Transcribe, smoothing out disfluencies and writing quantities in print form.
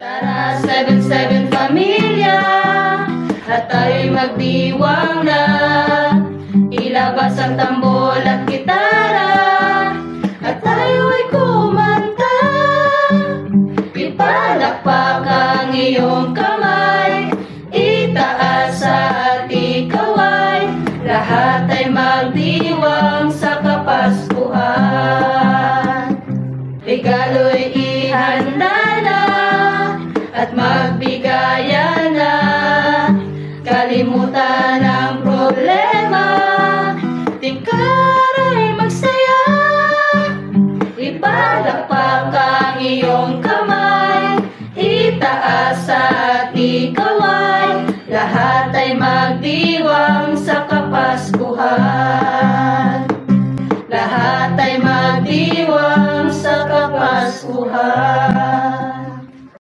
Tara, 7-7 pamilya, at tayo'y magdiwang na. Ilabas ang tambol at gitara, at tayo'y kumanta. Ipalakpak ang iyong kamay, itaas at ikaway, lahat ay magdiwang sa Kapaskuhan. Regalo'y ihanda na, at magbigayan na. Kalimutan ang problema, tingkaray magsaya. Ipalakpak ang iyong kamay, itaas at ikaway, lahat ay magdiwang sa Kapaskuhan. Lahat ay magdiwang sa Kapaskuhan.